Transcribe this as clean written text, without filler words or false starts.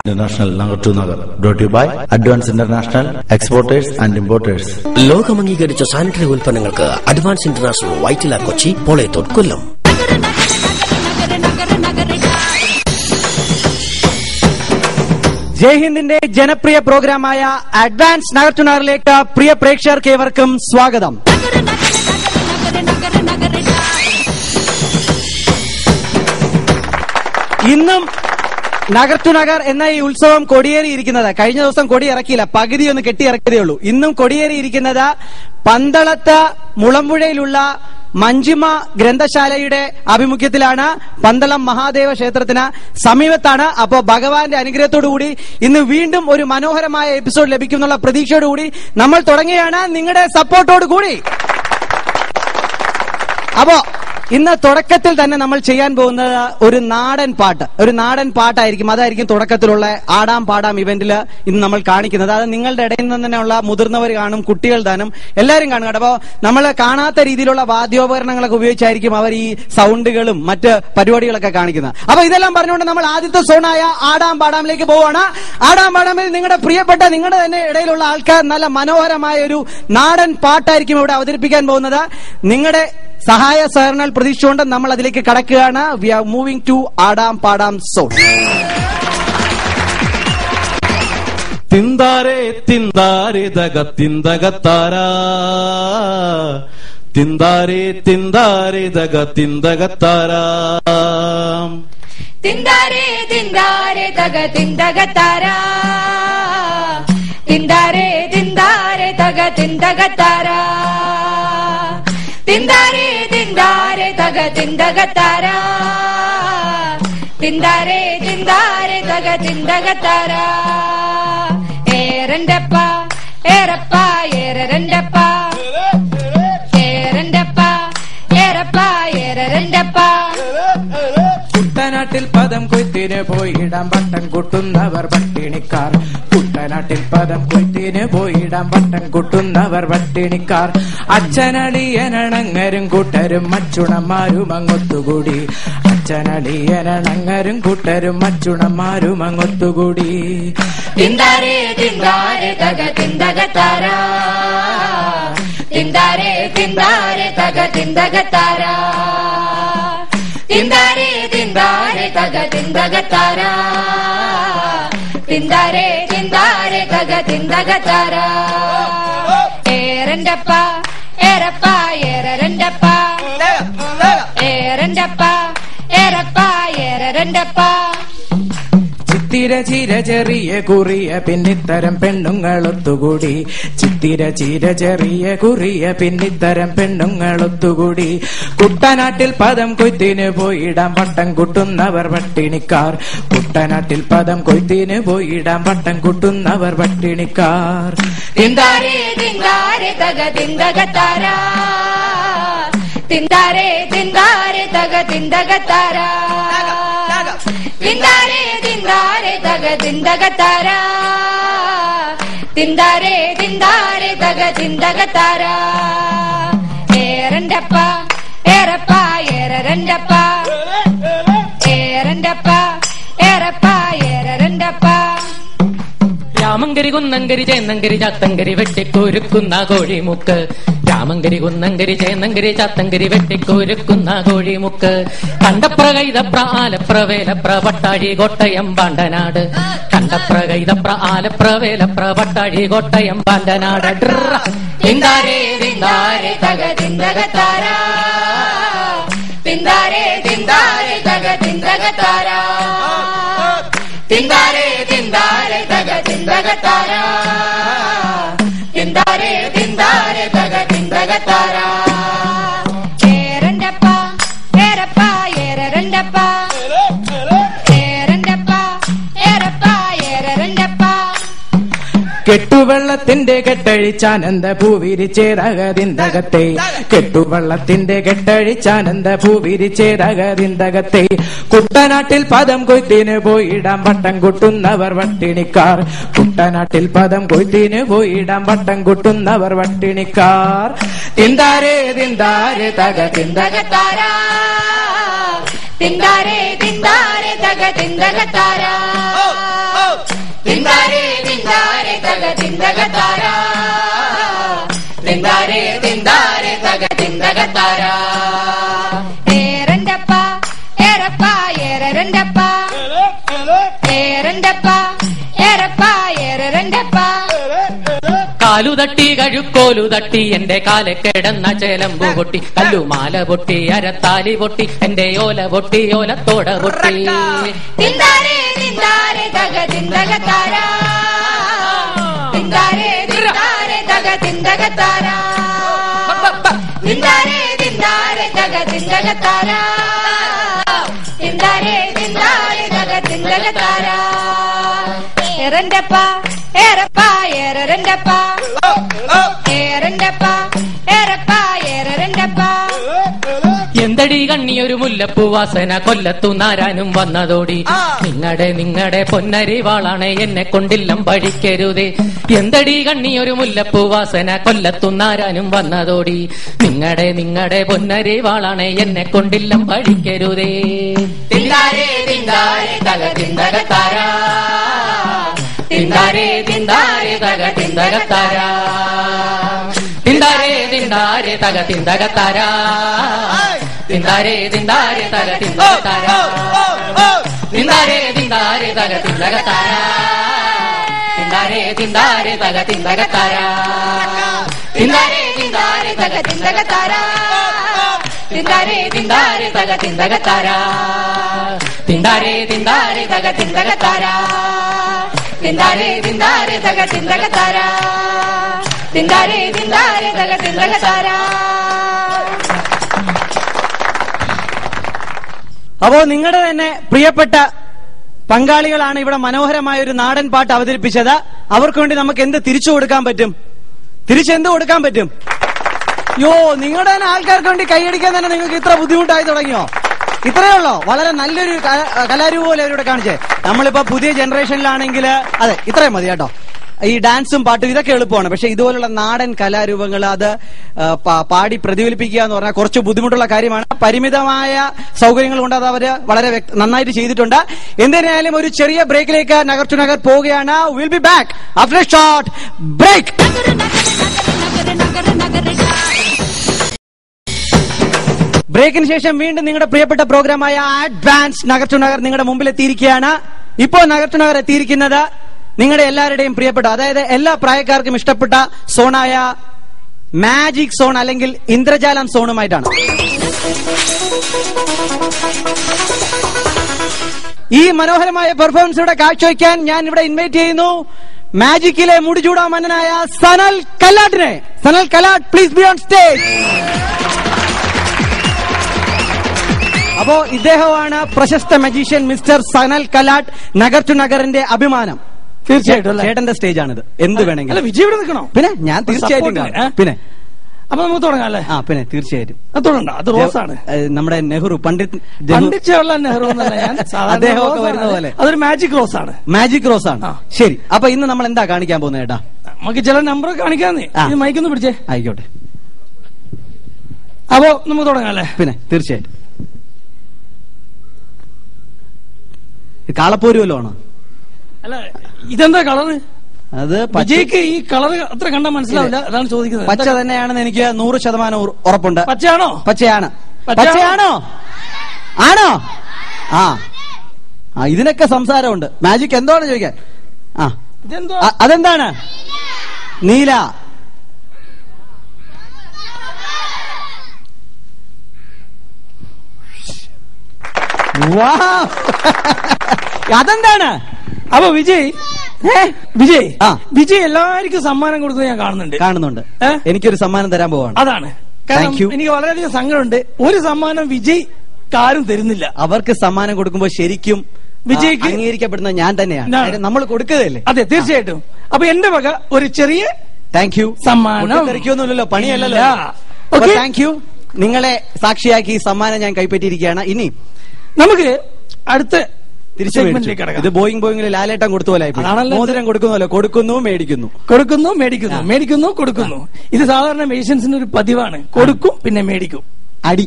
International Nagar to Nagar, brought to you by Advance International Exporters and Importers. ലോകമംഗീകരിച്ച sanitary ഉൽപ്പന്നങ്ങൾക്ക് advance international Vyttila Kochi, Polayathode Kollam. ജയ്ഹിന്ദിന്റെ ജനപ്രിയ പ്രോഗ്രാമായ advance Nagar to നഗറിലേക്ക് പ്രിയ പ്രേക്ഷകർക്ക് ഏവർക്കും സ്വാഗതം. ഇന്നും നഗർ ടു നഗർ എന്ന ഈ ഉത്സവം കൊടിയേറിയിരിക്കുന്നത്, കഴിഞ്ഞ ദിവസം കൊടി ഇറക്കിയില്ല, പകുതി ഒന്ന് കെട്ടിയിറക്കിയതേ ഉള്ളൂ. ഇന്നും കൊടിയേറിയിരിക്കുന്നത് പന്തളത്ത് മുളമ്പുഴയിലുള്ള മഞ്ജിമ ഗ്രന്ഥശാലയുടെ ആഭിമുഖ്യത്തിലാണ്. പന്തളം മഹാദേവ ക്ഷേത്രത്തിന് സമീപത്താണ്. അപ്പോ ഭഗവാന്റെ അനുഗ്രഹത്തോടുകൂടി ഇന്ന് വീണ്ടും ഒരു മനോഹരമായ എപ്പിസോഡ് ലഭിക്കുമെന്നുള്ള പ്രതീക്ഷയോടുകൂടി നമ്മൾ തുടങ്ങുകയാണ്, നിങ്ങളുടെ സപ്പോർട്ടോട് കൂടി. അപ്പോ ഇന്ന് തുടക്കത്തിൽ തന്നെ നമ്മൾ ചെയ്യാൻ പോകുന്നത് ഒരു നാടൻ പാട്ടായിരിക്കും. അതായിരിക്കും തുടക്കത്തിലുള്ള ആടാം പാടാം ഇവന്റിൽ ഇന്ന് നമ്മൾ കാണിക്കുന്നത്. അത് നിങ്ങളുടെ ഇടയിൽ നിന്ന് തന്നെയുള്ള മുതിർന്നവർ കാണും, കുട്ടികൾ താനും എല്ലാവരും കാണും. അപ്പോ നമ്മൾ കാണാത്ത രീതിയിലുള്ള വാദ്യോപകരണങ്ങളൊക്കെ ഉപയോഗിച്ചായിരിക്കും അവർ ഈ സൗണ്ടുകളും മറ്റ് പരിപാടികളൊക്കെ കാണിക്കുന്നത്. അപ്പൊ ഇതെല്ലാം പറഞ്ഞുകൊണ്ട് നമ്മൾ ആദ്യത്തെ സോണായ ആടാം പാടാമിലേക്ക് പോവുകയാണ്. ആടാം പാടാമിൽ നിങ്ങളുടെ പ്രിയപ്പെട്ട, നിങ്ങളുടെ തന്നെ ഇടയിലുള്ള ആൾക്കാർ നല്ല മനോഹരമായ ഒരു നാടൻ പാട്ടായിരിക്കും ഇവിടെ അവതരിപ്പിക്കാൻ പോകുന്നത്. നിങ്ങളുടെ സഹായ സഹകരണങ്ങൾ പ്രതീക്ഷിച്ചുകൊണ്ട് നമ്മൾ അതിലേക്ക് കടക്കുകയാണ്. വി ആർ മൂവിംഗ് ടു ആടാം പാടാം സോൺ. തിന്താരേ തിന്താരേ ദഗ തിന്തകത്താരാ, തിന്താരേ തിന്താരേ ദഗ തിന്തകത്താരാ, തിന്താരേ തിന്താരേ ദഗ തിന്തകത്താരാ, തിന്താരേ തിന്താരേ ദഗ തിന്തകത്താരാ, തിന്താരേ തിന്താരേ ദഗ തിന്തകത്താരാ, തിന്താരേ തിന്താരേ ദഗ തിന്തകത്താരാ. ഏരണ്ടപ്പ ഏറപ്പ ഏരരണ്ടപ്പ, ഏരണ്ടപ്പ ഏറപ്പ ഏരരണ്ടപ്പ. കുട്ടനാട്ടിൽ പദം കൊയ്ത്തിന് പോയിടാൻ പട്ടം കൂട്ടുന്നവർ പട്ടിണിക്കാർ, കുട്ടനാട്ടിൽ പദം കൊയ്ത്തിന് പോയിടാൻ പട്ടം കൂട്ടുന്നവർ പട്ടിണിക്കാർ. അച്ഛനളിയനണങ്ങരും കൂട്ടരും മച്ചുണന്മാരും അങ്ങൊത്തുകൂടി, അച്ഛനളിയനണങ്ങരും കൂട്ടരും മച്ചുണന്മാരും അങ്ങൊത്തുകൂടി. തിന്താരേ തിന്താരേ ദഗ തിന്തകത്താരാ, തിന്താരേ തിന്താരേ ദഗ തിന്തകത്താരാ, തിന്താരേ തിന്താരേ ദഗ തിന്തകത്താരാ, തിന്താരേ തിന്താരേ ദഗ തിന്തകത്താരാ. ഏരണ്ടപ്പ ഏറപ്പ ഏരരണ്ടപ്പ, ഏരണ്ടപ്പ ഏറപ്പ ഏരരണ്ടപ്പ. ചിത്തിര ചിര ചെറിയ കുറിയ പിന്നിത്തരം പെണ്ണുങ്ങളൊത്തുകൂടി, ചിത്തിര ചിര ചെറിയ കുറിയ പിന്നിത്തരം പെണ്ണുങ്ങളൊത്തുകൂടി. കുട്ടനാട്ടിൽ പദം കൊയ്ത്തിന് പോയിടാൻ പട്ടം കൂട്ടുന്നവർ പട്ടിണിക്കാർ, കുട്ടനാട്ടിൽ പദം കൊയ്ത്തിന് പോയിടാൻ പട്ടം കൂട്ടുന്നവർ പട്ടിണിക്കാർ. തിന്താരേ തിന്താരേ ദഗ തിന്തകത്താരാ, തിന്താരേ തിന്താരേ ദഗ തിന്തകത്താരാ, തിന്താരേ തിന്താരേ ദഗ തിന്തകത്താരാ, തിന്താരേ തിന്താരേ ദഗ തിന്തകത്താരാ. ഏരണ്ടപ്പ ഏറപ്പ ഏരരണ്ടപ്പ, ഏരണ്ടപ്പ ഏറപ്പ ഏരരണ്ടപ്പ. രാമങ്കരി കുന്നങ്കരി ചേന്നങ്കരി ചാത്തങ്കരി വെട്ടിക്കൊരുക്കുന്ന കോഴിമുക്ക്, രാമങ്കരി കുന്നങ്കരി ചേന്നങ്കരി ചാത്തങ്കരി വെട്ടിക്കൊരുക്കുന്ന കോഴിമുക്ക്. കണ്ടപ്ര കൈതപ്ര ആലപ്ര വേലപ്ര പട്ടാഴി കോട്ടയം പാണ്ടനാട്, കണ്ടപ്ര കൈതപ്ര ആലപ്ര വേലപ്ര പട്ടാഴി കോട്ടയം പാണ്ടനാട്. തിന്താരേ തിന്താരേ ദഗ തിന്തകത്താരാ, തിന്താരേ തിന്താരേ ദഗ തിന്തകത്താരാ, തിന്താരേ തിന്താരേ ദഗ തിന്തകത്താരാ, തിന്താരേ തിന്താരേ ദഗ തിന്തകത്താരാ. ഏരണ്ടപ്പ ഏറപ്പ ഏരരണ്ടപ്പ, ഏരണ്ടപ്പ ഏറപ്പ ഏരരണ്ടപ്പ. കെട്ടുവെള്ളത്തിന്റെ കെട്ടഴിച്ചാനന്ദ പൂവിരിച്ചേരകതിന്തകത്തെ, കെട്ടുവെള്ളത്തിന്റെ കെട്ടഴിച്ചാനന്ദ പൂവിരിച്ചേരകതിന്തകത്തെ. കുട്ടനാട്ടിൽ പദം കൊയ്ത്തിന് പോയിടാൻ പട്ടം കൂട്ടുന്നവർ പട്ടിണിക്കാർ, കുട്ടനാട്ടിൽ പദം കൊയ്ത്തിന് പോയിടാൻ പട്ടം കൂട്ടുന്നവർ പട്ടിണിക്കാർ. തിന്താരേ തിന്താരേ ദഗ തിന്തകത്താരാ, തിന്താരേ തിന്താരേ ദഗ തിന്തകത്താരാ, തിന്താരെ തക തിന്തകത്താര തിന്താരെ തിന്താരെ തക തിന്തകത്താര ഏരണ്ടപ്പ ഏരപ്പ ഏരരണ്ടപ്പ ഏരണ്ടപ്പ ഏരപ്പ ഏരരണ്ടപ്പ കാലുതട്ടി കഴുക്കോലു തട്ടി എന്റെ കാലെ കിടന്ന ചേലമ്പു പൊട്ടി കല്ലുമാല പൊട്ടി അരത്താലി പൊട്ടി എന്റെ ഓല പൊട്ടി ഓലത്തോട പൊട്ടി തിന്താരെ തിന്താരെ തക തിന്തകത്താര തിന്താരെ തിന്താരെ തക തിന്തകത്താര തിന്താരെ തിന്താരെ തക തിന്തകത്താര തിന്താരെ തിന്താരെ തക തിന്തകത്താര ഏരണ്ടപ്പ ഏരപ്പ ഏരരണ്ടപ്പ ഏരണ്ടപ്പ ഏരപ്പ ഏരരണ്ടപ്പ എന്തടി കണ്ണിയൊരു മുല്ലപ്പൂ വാസന കൊല്ലത്തു നാരാനും വന്നതോടി നിങ്ങടെ പൊന്നരി വാളാണ് എന്നെ കൊണ്ടില്ലം പഠിക്കരുതേ എന്തടി കണ്ണിയൊരു മുല്ലപ്പൂ വാസന കൊല്ലത്തു നാരാനും വന്നതോടി നിങ്ങടെ പൊന്നരി വാളാണ് എന്നെ കൊണ്ടില്ലം പഠിക്കരുതേ തിന്താരെ തിന്താരെ തക തിന്തകത്താര തിന്താരെ തിന്താരെ തക തിന്തകത്താര തിന്താരെ തിന്താരെ തക തിന്തകത്താര തിന്താരെ തിന്താരെ തക തിന്തകത്താര തിന്താരെ തിന്താരെ തക തിന്തകത്താര തിന്താരെ തിന്താരെ തക തിന്തകത്താര തിന്താരെ തിന്താരെ തക തിന്തകത്താര തിന്താരെ തിന്താരെ തക തിന്തകത്താര തിന്താരെ തിന്താരെ തക തിന്തകത്താര തിന്താരെ തിന്താരെ തക തിന്തകത്താര തിന്താരെ തിന്താരെ തക തിന്തകത്താര. അപ്പോ നിങ്ങളുടെ തന്നെ പ്രിയപ്പെട്ട പങ്കാളികളാണ് ഇവിടെ മനോഹരമായ ഒരു നാടൻ പാട്ട് അവതരിപ്പിച്ചത്. അവർക്ക് വേണ്ടി നമുക്ക് എന്ത് തിരിച്ചു കൊടുക്കാൻ പറ്റും? തിരിച്ചെന്ത് കൊടുക്കാൻ പറ്റും? നിങ്ങളുടെ തന്നെ ആൾക്കാർക്ക് വേണ്ടി കൈയടിക്കാൻ തന്നെ നിങ്ങൾക്ക് ഇത്ര ബുദ്ധിമുട്ടായി തുടങ്ങിയോ? ഇത്രയേ ഉള്ളോ? വളരെ നല്ലൊരു കലാരൂപം പോലെ അവരിവിടെ കാണിച്ചേ. നമ്മളിപ്പോ പുതിയ ജനറേഷനിലാണെങ്കിൽ അതെ ഇത്രയും മതി കേട്ടോ. ഈ ഡാൻസും പാട്ടും ഇതൊക്കെ എളുപ്പമാണ്. പക്ഷെ ഇതുപോലുള്ള നാടൻ കലാരൂപങ്ങൾ അത് പാടി പ്രതിഫലിപ്പിക്കുക എന്ന് പറഞ്ഞാൽ കുറച്ച് ബുദ്ധിമുട്ടുള്ള കാര്യമാണ്. പരിമിതമായ സൗകര്യങ്ങൾ കൊണ്ട് അത് അവര് വളരെ നന്നായിട്ട് ചെയ്തിട്ടുണ്ട്. എന്തിനായാലും ഒരു ചെറിയ ബ്രേക്കിലേക്ക് നഗർ ടു നഗർ പോവുകയാണ്. Will be back after a short break. ബ്രേക്കിന് ശേഷം വീണ്ടും നിങ്ങളുടെ പ്രിയപ്പെട്ട പ്രോഗ്രാമായ അഡ്വാൻസ് നഗർ ടു നഗർ നിങ്ങളുടെ മുമ്പിൽ എത്തിയിരിക്കുകയാണ്. ഇപ്പോ നഗർ ടു നഗർ എത്തിയിരിക്കുന്നത് നിങ്ങളുടെ എല്ലാവരുടെയും പ്രിയപ്പെട്ട, അതായത് എല്ലാ പ്രായക്കാർക്കും ഇഷ്ടപ്പെട്ട സോണായ മാജിക് സോൺ അല്ലെങ്കിൽ ഇന്ദ്രജാലം സോണുമായിട്ടാണ്. ഈ മനോഹരമായ പെർഫോമൻസ് ഇവിടെ കാഴ്ചവെക്കാൻ ഞാൻ ഇവിടെ ഇൻവൈറ്റ് ചെയ്യുന്നു മാജിക്കിലെ മുടിചൂടാ മന്നനായ സനൽ കല്ലാട്ടിനെ. Sanal Kallatt, please be on stage. അപ്പോ ഇദ്ദേഹമാണ് പ്രശസ്ത magician mister Sanal Kallatt, Nagar to നഗറിന്റെ അഭിമാനം. തീർച്ചയായിട്ടും ചേട്ടന്റെ സ്റ്റേജ് ആണിത്. എന്ത് വേണമെങ്കിലും വിജയ് ഇവിടെ നിൽക്കണോ? പിന്നെ ഞാൻ തീർച്ചയായിട്ടും പിന്നെ അപ്പൊ നമുക്ക് തുടങ്ങാം അല്ലേ? പിന്നെ തീർച്ചയായിട്ടും തുടങ്ങണ്ട. അത് റോസാണ്. നമ്മുടെ നെഹ്റു പണ്ഡിറ്റ് ജവഹർലാൽ നെഹ്റു അദ്ദേഹമൊക്കെ വരുന്ന പോലെ അതൊരു മാജിക് റോസ് ആണ്. മാജിക് റോസ് ആണ്. ശരി, അപ്പൊ ഇന്ന് നമ്മൾ എന്താ കാണിക്കാൻ പോകുന്നത് ചേട്ടാ? നമുക്ക് ചില നമ്പർ കാണിക്കാന്നേ. ഇത് മൈക്കൊന്ന് പിടിച്ചേ. ആയിക്കോട്ടെ. അപ്പോ നമുക്ക് തുടങ്ങാം അല്ലേ? പിന്നെ തീർച്ചയായിട്ടും. കാളപ്പോരുവല്ലോ ആണോ? അല്ല, ഇതെന്താ കളറ്? അത് വിജയ്ക്ക് ഈ കളർ അത്ര കണ്ടാൽ മനസ്സിലാവില്ല, അതാണ് ചോദിക്കുന്നത്. പച്ച തന്നെയാണെന്ന് എനിക്ക് 100% ഉറപ്പുണ്ട്. പച്ചയാണോ? പച്ചയാണ്. പച്ചയാണോ? ആണോ? ഇതിനൊക്കെ സംസാരമുണ്ട്. മാജിക് എന്താണ് ചോദിക്കാൻ? അതെന്താണ്? നീല. അതെന്താണ്? അപ്പൊ വിജയ് എല്ലാവർക്കും സമ്മാനം കൊടുക്കുന്നത് ഞാൻ കാണുന്നുണ്ട്. എനിക്കൊരു സമ്മാനം തരാൻ പോവാണ്. അതാണ് എനിക്ക് വളരെയധികം സങ്കടമുണ്ട്. ഒരു സമ്മാനം വിജയ് ആരും തരുന്നില്ല. അവർക്ക് സമ്മാനം കൊടുക്കുമ്പോൾ ശരിക്കും വിജയ്ക്ക് അംഗീകരിക്കപ്പെടുന്ന ഞാൻ തന്നെയാണ്. നമ്മൾ കൊടുക്കുകയല്ലേ? അതെ, തീർച്ചയായിട്ടും. അപ്പൊ എന്റെ വക ഒരു ചെറിയ താങ്ക് യു സമ്മാനം. തിരക്കൊന്നുമില്ലല്ലോ, പണിയല്ലല്ലോ. Thank you. നിങ്ങളെ സാക്ഷിയാക്കി സമ്മാനം ഞാൻ കൈപ്പറ്റിയിരിക്കുകയാണ്. ഇനി നമുക്ക് അടുത്ത തിരിച്ചു ഇത് ബോയിങ്ങിൽ ലാലേട്ടം കൊടുത്ത പോലെ മോതിരം കൊടുക്കുന്നല്ലോ. കൊടുക്കുന്നു, മേടിക്കുന്നു, കൊടുക്കുന്നു, മേടിക്കുന്നു, മേടിക്കുന്നു, കൊടുക്കുന്നു. ഇത് സാധാരണ മേഷ്യൻസിന്റെ ഒരു പതിവാണ്. കൊടുക്കും, പിന്നെ മേടിക്കും. അടി